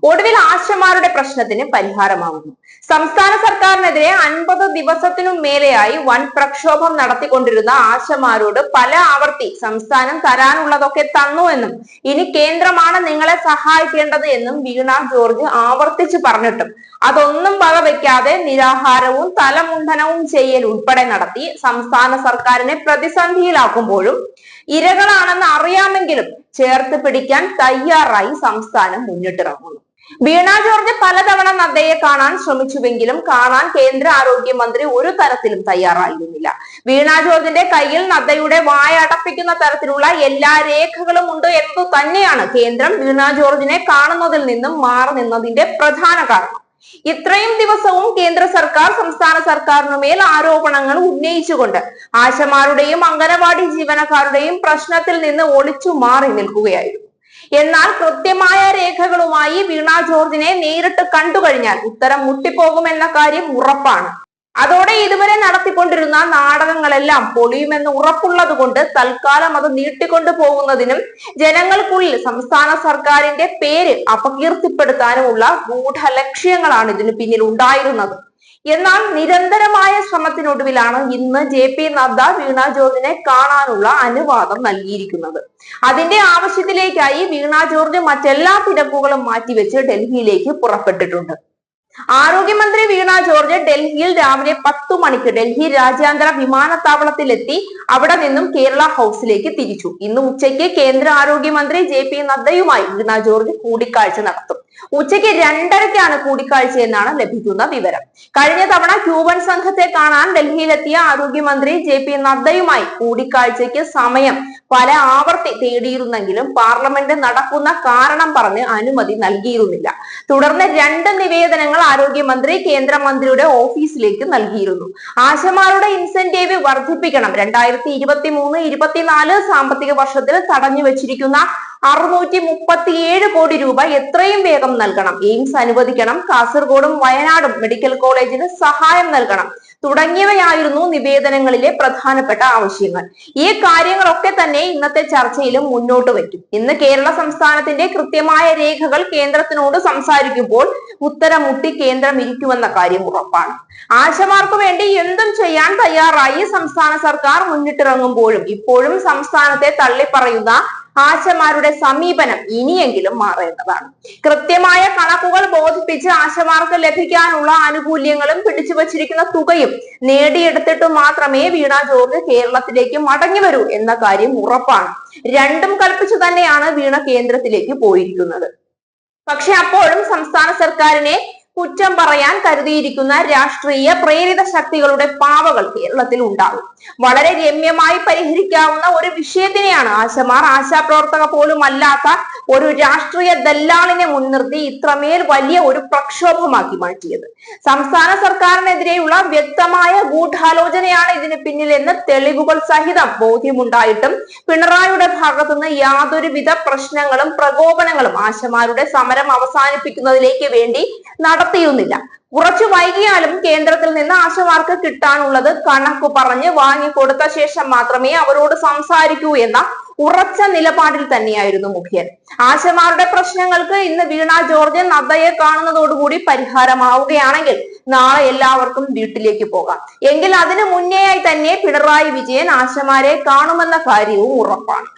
ഒടുവിൽ ആശമാരുടെ പ്രശ്നത്തിന് പരിഹാരമാകുന്നു. സംസ്ഥാന സർക്കാരിനെതിരെ 50 ദിവസത്തിനും മേലെയായി വൻ പ്രക്ഷോഭം നടത്തിക്കൊണ്ടിരുന്ന ആശമാരോട് പല ആവർത്തി സംസ്ഥാനം തരാനുള്ളതൊക്കെ തന്നു എന്നും ഇനി കേന്ദ്രമാണ് നിങ്ങളെ സഹായിക്കേണ്ടത് എന്നും വീണ ജോർജ് ആവർത്തിച്ചു പറഞ്ഞിട്ടും അതൊന്നും വകവെക്കാതെ നിരാഹാരവും തലമുണ്ഡനവും ചെയ്യൽ ഉൾപ്പെടെ നടത്തി സംസ്ഥാന സർക്കാരിനെ പ്രതിസന്ധിയിലാക്കുമ്പോഴും ഇരകളാണെന്ന് അറിയാമെങ്കിലും ചേർത്ത് പിടിക്കാൻ തയ്യാറായി സംസ്ഥാനം മുന്നിട്ടിറങ്ങുന്നു. വീണ ജോർജ് പലതവണ നദ്ദയെ കാണാൻ ശ്രമിച്ചുവെങ്കിലും കാണാൻ കേന്ദ്ര ആരോഗ്യമന്ത്രി ഒരു തരത്തിലും തയ്യാറായിരുന്നില്ല. വീണ ജോർജിന്റെ കയ്യിൽ നദ്ദയുടെ വായ അടപ്പിക്കുന്ന തരത്തിലുള്ള എല്ലാ രേഖകളും ഉണ്ട് എന്നു തന്നെയാണ് കേന്ദ്രം വീണ ജോർജിനെ കാണുന്നതിൽ നിന്നും മാറി നിന്നതിന്റെ പ്രധാന കാരണം. ഇത്രയും ദിവസവും കേന്ദ്ര സർക്കാർ സംസ്ഥാന സർക്കാരിനുമേൽ ആരോപണങ്ങൾ ഉന്നയിച്ചുകൊണ്ട് ആശമാരുടെയും അംഗനവാടി ജീവനക്കാരുടെയും പ്രശ്നത്തിൽ നിന്ന് ഒളിച്ചു മാറി നിൽക്കുകയായിരുന്നു. എന്നാൽ കൃത്യമായ രേഖകളുമായി വീണ ജോർജിനെ നേരിട്ട് കണ്ടുകഴിഞ്ഞാൽ ഉത്തരം മുട്ടിപ്പോകുമെന്ന കാര്യം ഉറപ്പാണ്. അതോടെ ഇതുവരെ നടത്തിക്കൊണ്ടിരുന്ന നാടകങ്ങളെല്ലാം പൊളിയുമെന്ന് ഉറപ്പുള്ളത് കൊണ്ട് തൽക്കാലം അത് നീട്ടിക്കൊണ്ടു പോകുന്നതിനും ജനങ്ങൾക്കുള്ളിൽ സംസ്ഥാന സർക്കാരിന്റെ പേര് അപകീർത്തിപ്പെടുത്താനുമുള്ള ഗൂഢലക്ഷ്യങ്ങളാണ് ഇതിന് പിന്നിൽ ഉണ്ടായിരുന്നത്. എന്നാൽ നിരന്തരമായ ശ്രമത്തിനൊടുവിലാണ് ഇന്ന് JP നദ്ദ വീണ ജോർജിനെ കാണാനുള്ള അനുവാദം നൽകിയിരിക്കുന്നത്. അതിന്റെ ആവശ്യത്തിലേക്കായി വീണ ജോർജ് മറ്റെല്ലാ തിരക്കുകളും മാറ്റിവെച്ച് ഡൽഹിയിലേക്ക് പുറപ്പെട്ടിട്ടുണ്ട്. ആരോഗ്യമന്ത്രി വീണ ജോർജ് ഡൽഹിയിൽ രാവിലെ 10 മണിക്ക് ഡൽഹി രാജ്യാന്തര വിമാനത്താവളത്തിലെത്തി അവിടെ നിന്നും കേരള ഹൗസിലേക്ക് തിരിച്ചു. ഇന്ന് ഉച്ചയ്ക്ക് കേന്ദ്ര ആരോഗ്യമന്ത്രി JP നദ്ദയുമായി വീണ ജോർജ് കൂടിക്കാഴ്ച നടത്തും. ഉച്ചയ്ക്ക് 2:30-ക്കാണ് കൂടിക്കാഴ്ച എന്നാണ് ലഭിക്കുന്ന വിവരം. കഴിഞ്ഞ തവണ ക്യൂബൻ സംഘത്തെ കാണാൻ ഡൽഹിയിലെത്തിയ ആരോഗ്യമന്ത്രി JP നദ്ദയുമായി കൂടിക്കാഴ്ചയ്ക്ക് സമയം പല ആവർത്തി തേടിയിരുന്നെങ്കിലും പാർലമെന്റ് നടക്കുന്ന കാരണം പറഞ്ഞ് അനുമതി നൽകിയിരുന്നില്ല. തുടർന്ന് 2 നിവേദനങ്ങൾ ആരോഗ്യമന്ത്രി കേന്ദ്രമന്ത്രിയുടെ ഓഫീസിലേക്ക് നൽകിയിരുന്നു. ആശമാരുടെ ഇൻസെന്റീവ് വർദ്ധിപ്പിക്കണം, 2023-24 സാമ്പത്തിക വർഷത്തിൽ തടഞ്ഞു വെച്ചിരിക്കുന്ന 637 കോടി രൂപ എത്രയും വേഗം നൽകണം, എയിംസ് അനുവദിക്കണം, കാസർഗോഡും വയനാടും മെഡിക്കൽ കോളേജിന് സഹായം നൽകണം തുടങ്ങിയവയായിരുന്നു നിവേദനങ്ങളിലെ പ്രധാനപ്പെട്ട ആവശ്യങ്ങൾ. ഈ കാര്യങ്ങളൊക്കെ തന്നെ ഇന്നത്തെ ചർച്ചയിലും മുന്നോട്ട് വയ്ക്കും. ഇന്ന് കേരള സംസ്ഥാനത്തിന്റെ കൃത്യമായ രേഖകൾ കേന്ദ്രത്തിനോട് സംസാരിക്കുമ്പോൾ ഉത്തരം മുട്ടി കേന്ദ്രം ഇരിക്കുമെന്ന കാര്യം ഉറപ്പാണ്. ആശമാർക്ക് വേണ്ടി എന്തും ചെയ്യാൻ തയ്യാറായി സംസ്ഥാന സർക്കാർ മുന്നിട്ടിറങ്ങുമ്പോഴും ഇപ്പോഴും സംസ്ഥാനത്തെ തള്ളിപ്പറയുന്ന ആശമാരുടെ സമീപനം ഇനിയെങ്കിലും മാറേണ്ടതാണ്. കൃത്യമായ കണക്കുകൾ ബോധിപ്പിച്ച് ആശമാർക്ക് ലഭിക്കാനുള്ള ആനുകൂല്യങ്ങളും പിടിച്ചു വച്ചിരിക്കുന്ന തുകയും നേടിയെടുത്തിട്ട് മാത്രമേ വീണ ജോർജ് കേരളത്തിലേക്ക് മടങ്ങി വരൂ എന്ന കാര്യം ഉറപ്പാണ്. രണ്ടും കൽപ്പിച്ചു തന്നെയാണ് വീണ കേന്ദ്രത്തിലേക്ക് പോയിരിക്കുന്നത്. പക്ഷെ അപ്പോഴും സംസ്ഥാന സർക്കാരിനെ കുറ്റം പറയാൻ കരുതിയിരിക്കുന്ന രാഷ്ട്രീയ പ്രേരിത ശക്തികളുടെ പാവകൾ കേരളത്തിൽ ഉണ്ടാകും. വളരെ രമ്യമായി പരിഹരിക്കാവുന്ന ഒരു വിഷയത്തിനെയാണ് ആശമാർ, ആശാപ്രവർത്തക പോലും അല്ലാത്ത ഒരു രാഷ്ട്രീയ ദല്ലാളിനെ മുൻനിർത്തി ഇത്രമേൽ വലിയ ഒരു പ്രക്ഷോഭമാക്കി മാറ്റിയത്. സംസ്ഥാന സർക്കാരിനെതിരെയുള്ള വ്യക്തമായ ഗൂഢാലോചനയാണ് ഇതിന് പിന്നിലെന്ന് തെളിവുകൾ സഹിതം ബോധ്യമുണ്ടായിട്ടും പിണറായിയുടെ ഭാഗത്തുനിന്ന് യാതൊരുവിധ പ്രശ്നങ്ങളും പ്രകോപനങ്ങളും ആശമാരുടെ സമരം അവസാനിപ്പിക്കുന്നതിലേക്ക് വേണ്ടി നടത്തിയിരുന്നില്ല. കുറച്ചു വൈകിയാലും കേന്ദ്രത്തിൽ നിന്ന് ആശമാർക്ക് കിട്ടാനുള്ളത് കണക്ക് പറഞ്ഞ് വാങ്ങിക്കൊടുത്ത ശേഷം മാത്രമേ അവരോട് സംസാരിക്കൂ എന്ന ഉറച്ച നിലപാടിൽ തന്നെയായിരുന്നു മുഖ്യൻ. ആശമാരുടെ പ്രശ്നങ്ങൾക്ക് ഇന്ന് വീണ ജോർജ് നദ്ദയെ കാണുന്നതോടുകൂടി പരിഹാരമാവുകയാണെങ്കിൽ നാളെ എല്ലാവർക്കും വീട്ടിലേക്ക് പോകാം. എങ്കിൽ അതിനു മുന്നേയായി തന്നെ പിണറായി വിജയൻ ആശമാരെ കാണുമെന്ന കാര്യവും ഉറപ്പാണ്.